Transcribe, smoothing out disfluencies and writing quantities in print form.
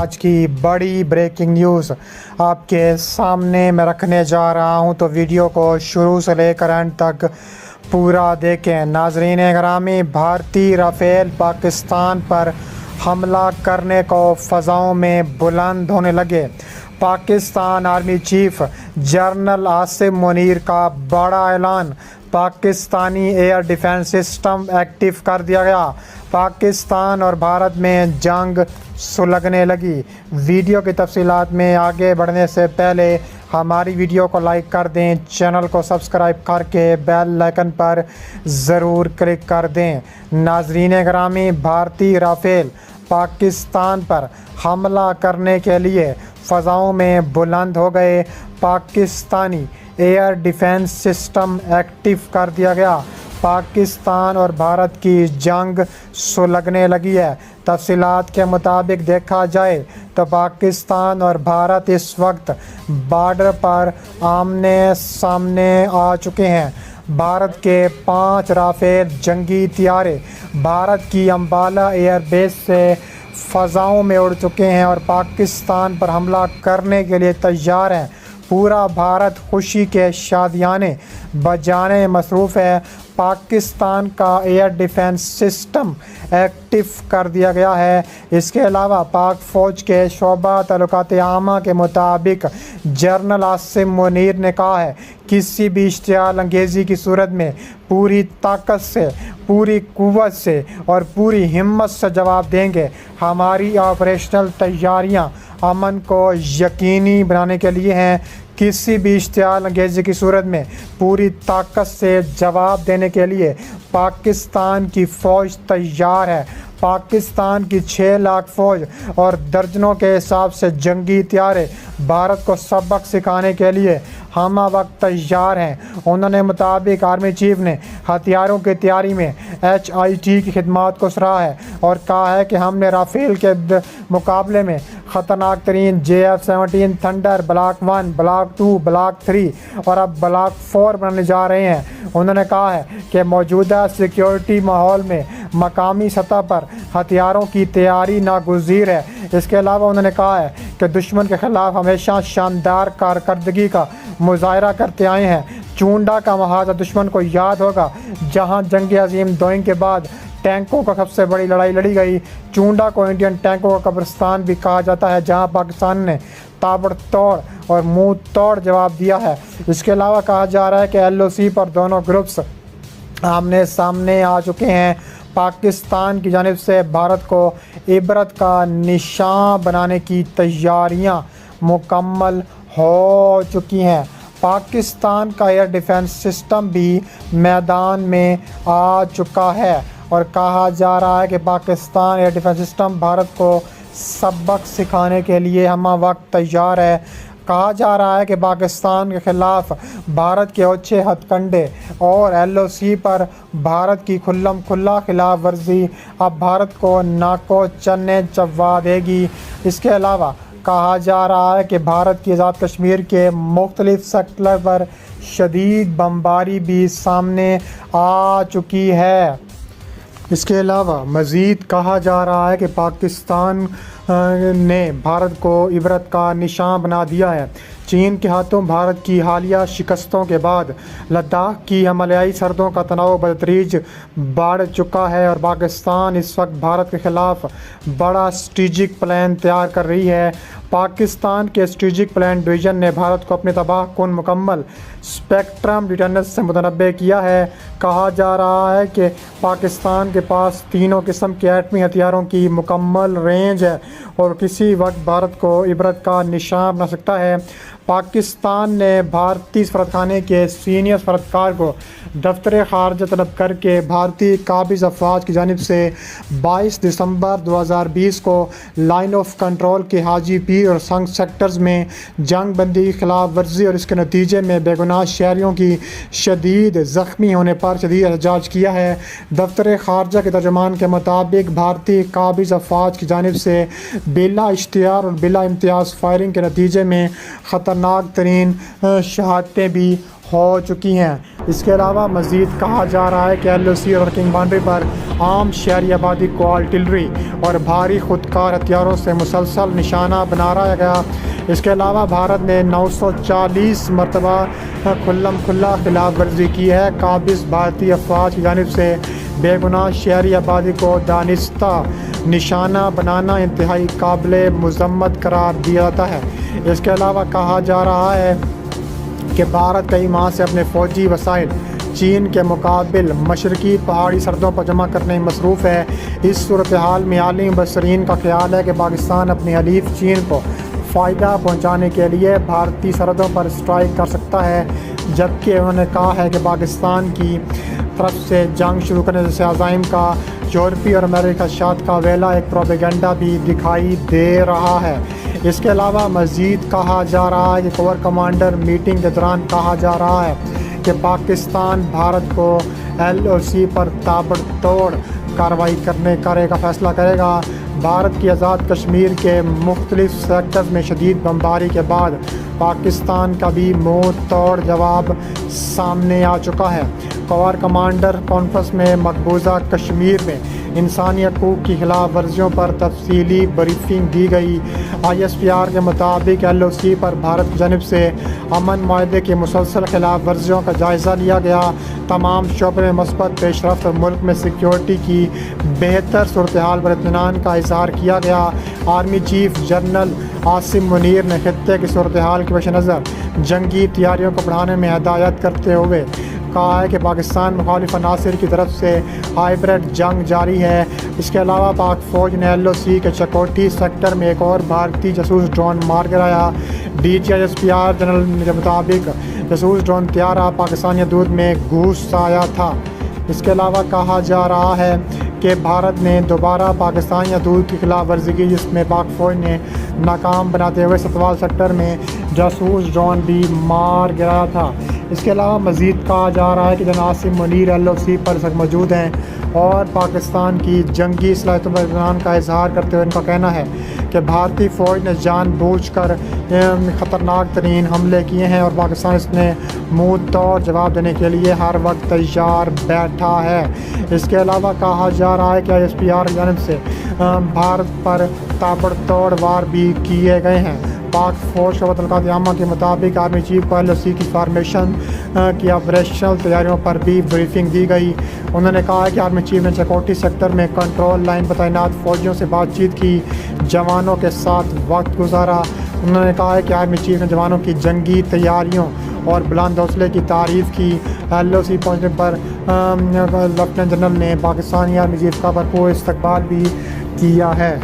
آج کی بڑی بریکنگ نیوز آپ کے سامنے میں رکھنے جا رہا ہوں، تو ویڈیو کو شروع سے لے کر اینڈ تک پورا دیکھیں۔ ناظرین گرامی، بھارتی رافیل پاکستان پر حملہ کرنے کو فضاؤں میں بلند ہونے لگے۔ Pakistan army chief general Asim Munir کا بڑا اعلان، Pakistani air defence system active کر دیا گیا۔ پاکستان اور بھارت میں جنگ سلگنے لگی۔ ویڈیو کی تفصیلات میں آگے بڑھنے سے پہلے ہماری ویڈیو کو لائک کر دیں، چینل کو سبسکرائب کر کے بیل آئیکن پر ضرور کلک کر دیں۔ ناظرین گرامی، بھارتی رافیل پاکستان پر حملہ کرنے کے لیے فضاؤں میں بلند ہو گئے۔ Pakistani air defence system active کر دیا گیا۔ پاکستان اور بھارت کی جنگ سلگنے لگی ہے۔ تفصیلات کے مطابق دیکھا جائے تو پاکستان اور بھارت اس وقت بارڈر پر آمنے سامنے آ چکے ہیں۔ بھارت کے 5 رافیل جنگی طیارے بھارت کی امبالہ ایئر بیس سے فضاؤں میں اڑ چکے ہیں اور پاکستان پر حملہ کرنے کے لیے تیار ہیں۔ پورا بھارت خوشی کے شادیانے بجانے میں مصروف ہے۔ پاکستان کا ایئر ڈیفنس سسٹم ایکٹیو کر دیا گیا ہے۔ اس کے علاوہ پاک فوج کے شعبہ تعلقات عامہ کے مطابق جنرل آصم منیر نے کہا ہے، کسی بھی اشتعال انگیزی کی صورت میں پوری طاقت سے، پوری قوت سے اور پوری ہمت سے جواب دیں گے۔ ہماری آپریشنل تیاریاں امن کو یقینی بنانے کے لیے ہیں۔ کسی بھی اشتعال انگیزی کی صورت میں پوری طاقت سے جواب دینے کے لیے پاکستان کی فوج تیار ہے۔ پاکستان کی 6 لاکھ فوج اور درجنوں کے حساب سے جنگی طیارے بھارت کو سبق سکھانے کے لیے ہمہ وقت تیار ہیں۔ انہوں نے مطابق آرمی چیف نے ہتھیاروں کی تیاری میں HIT کی خدمات کو سراہا ہے اور کہا ہے کہ ہم نے رافیل کے مقابلے میں خطرناک ترین JF-17 thunder block 1، block 2، block 3 اور اب بلاک 4 بنانے جا رہے ہیں۔ انہوں نے کہا ہے کہ موجودہ سیکیورٹی ماحول میں مقامی سطح پر ہتھیاروں کی تیاری ناگزیر ہے۔ اس کے علاوہ انہوں نے کہا ہے کہ دشمن کے خلاف ہمیشہ شاندار کارکردگی کا مظاہرہ کرتے آئے ہیں۔ چونڈا کا محاذہ دشمن کو یاد ہوگا، جہاں جنگ عظیم 2 کے بعد ٹینکوں کا سب سے بڑی لڑائی لڑی گئی۔ چونڈا کو انڈین ٹینکوں کا قبرستان بھی کہا جاتا ہے، جہاں پاکستان نے تابڑ توڑ اور منہ توڑ جواب دیا ہے۔ اس کے علاوہ کہا جا رہا ہے کہ LOC پر دونوں گروپس آمنے سامنے آ چکے ہیں۔ پاکستان کی جانب سے بھارت کو عبرت کا نشان بنانے کی تیاریاں مکمل ہو چکی ہیں۔ پاکستان کا ایئر ڈیفنس سسٹم بھی میدان میں آ چکا ہے اور کہا جا رہا ہے کہ Pakistan air defence system Bharat کو سبق سکھانے کے لیے ہمہ وقت تیار ہے۔ کہا جا رہا ہے کہ پاکستان کے خلاف بھارت کے اوچھے ہتھ کنڈے اور LOC پر بھارت کی کھلم کھلا خلاف ورزی اب بھارت کو ناکو چنے چبوا دے گی۔ اس کے علاوہ کہا جا رہا ہے کہ بھارت کی آزاد کشمیر کے مختلف سیکٹر پر شدید بمباری بھی سامنے آ چکی ہے۔ اس کے علاوہ مزید کہا جا رہا ہے کہ پاکستان نے بھارت کو عبرت کا نشان بنا دیا ہے۔ چین کے ہاتھوں بھارت کی حالیہ شکستوں کے بعد لداخ کی ہمالیائی سرحدوں کا تناؤ بتدریج بڑھ چکا ہے اور پاکستان اس وقت بھارت کے خلاف بڑا اسٹریٹجک پلان تیار کر رہی ہے۔ پاکستان کے اسٹریٹجک پلان ڈویژن نے بھارت کو اپنے تباہ کن مکمل اسپیکٹرم ڈیٹررنس سے متنبع کیا ہے۔ کہا جا رہا ہے کہ پاکستان کے پاس تینوں قسم کے ایٹمی ہتھیاروں کی مکمل رینج ہے اور کسی وقت بھارت کو عبرت کا نشان بنا سکتا ہے۔ پاکستان نے بھارتی سفارتخانے کے سینئر سفارتکار کو دفتر خارجہ طلب کر کے بھارتی قابض افواج کی جانب سے 22 دسمبر 2020 کو لائن آف کنٹرول کے حاجی پیر اور سنگ سیکٹرز میں جنگ بندی کی خلاف ورزی اور اس کے نتیجے میں بے گناہ شہریوں کی شدید زخمی ہونے پر شدید احتجاج کیا ہے۔ دفتر خارجہ کے ترجمان کے مطابق بھارتی قابض افواج کی جانب سے بلا اشتہار اور بلا امتیاز فائرنگ کے نتیجے میں خطرناک ترین شہادتیں بھی ہو چکی ہیں۔ اس کے علاوہ مزید کہا جا رہا ہے کہ LOC ورکنگ باؤنڈری پر عام شہری آبادی کو آرٹلری اور بھاری خودکار ہتھیاروں سے مسلسل نشانہ بنا رہا گیا۔ اس کے علاوہ بھارت نے 940 مرتبہ کھلم کھلا خلاف ورزی کی ہے۔ قابض بھارتی افواج کی جانب سے بے گناہ شہری آبادی کو دانستہ نشانہ بنانا انتہائی قابل مذمت قرار دیا جاتا ہے۔ اس کے علاوہ کہا جا رہا ہے کہ بھارت کئی ماہ سے اپنے فوجی وسائل چین کے مقابل مشرقی پہاڑی سرحدوں پر جمع کرنے میں مصروف ہے۔ اس صورتحال میں عالمی مبصرین کا خیال ہے کہ پاکستان اپنے حلیف چین کو فائدہ پہنچانے کے لیے بھارتی سرحدوں پر اسٹرائک کر سکتا ہے، جبکہ انہوں نے کہا ہے کہ پاکستان کی طرف سے جنگ شروع کرنے جیسے عزائم کا یورپی اور امریکی خدشات کا ویلا ایک پروپیگنڈا بھی دکھائی دے رہا ہے۔ اس کے علاوہ مزید کہا جا رہا ہے کہ کور کمانڈر میٹنگ کے دوران کہا جا رہا ہے کہ پاکستان بھارت کو LOC پر تابڑ توڑ کارروائی کرنے کا فیصلہ کرے گا۔ بھارت کی آزاد کشمیر کے مختلف سیکٹرز میں شدید بمباری کے بعد پاکستان کا بھی منہ توڑ جواب سامنے آ چکا ہے۔ کور کمانڈر کانفرنس میں مقبوضہ کشمیر میں انسانی حقوق کی خلاف ورزیوں پر تفصیلی بریفنگ دی گئی۔ ISPR کے مطابق LOC پر بھارت کی جانب سے امن معاہدے کی مسلسل خلاف ورزیوں کا جائزہ لیا گیا۔ تمام شعبوں میں مثبت پیش رفت اور ملک میں سیکیورٹی کی بہتر صورتحال پر اطمینان کا اظہار کیا گیا۔ Army chief general Asim Munir نے خطے کی صورتحال کے پیش نظر جنگی تیاریوں کو بڑھانے میں ہدایت کرتے ہوئے کہا ہے کہ پاکستان مخالف عناصر کی طرف سے ہائبرڈ جنگ جاری ہے۔ اس کے علاوہ پاک فوج نے LOC کے چکوٹھی سیکٹر میں ایک اور بھارتی جاسوس ڈرون مار گرایا۔ DG ISPR جنرل کے مطابق جاسوس ڈرون طیارہ پاکستانی حدود میں گھس آیا تھا۔ اس کے علاوہ کہا جا رہا ہے کہ بھارت نے دوبارہ پاکستانی حدود کی خلاف ورزی کی، جس میں پاک فوج نے ناکام بناتے ہوئے ستوال سیکٹر میں جاسوس ڈرون بھی مار گرایا تھا۔ اس کے علاوہ مزید کہا جا رہا ہے کہ جنرل عاصم منیر LOC پر موجود ہیں اور پاکستان کی جنگی صلاحیتوں پر اطمینان کا اظہار کرتے ہوئے ان کا کہنا ہے کہ بھارتی فوج نے جان بوجھ کر خطرناک ترین حملے کیے ہیں اور پاکستان اس نے منہ توڑ جواب دینے کے لیے ہر وقت تیار بیٹھا ہے۔ اس کے علاوہ کہا جا رہا ہے کہ ISPR کی جانب سے بھارت پر تابڑ توڑ وار بھی کیے گئے ہیں۔ پاک فوج کے متعلقہ عامہ کے مطابق آرمی چیف کو LOC کی فارمیشن کی آپریشنل تیاریوں پر بھی بریفنگ دی گئی۔ انہوں نے کہا کہ آرمی چیف نے چکوٹھی سیکٹر میں کنٹرول لائن پر تعینات فوجیوں سے بات چیت کی، جوانوں کے ساتھ وقت گزارا۔ انہوں نے کہا کہ آرمی چیف نے جوانوں کی جنگی تیاریوں اور بلند حوصلے کی تعریف کی۔ LOC پہنچنے پر لیفٹیننٹ جنرل نے پاکستانی آرمی چیف کا بھرپور استقبال بھی کیا ہے۔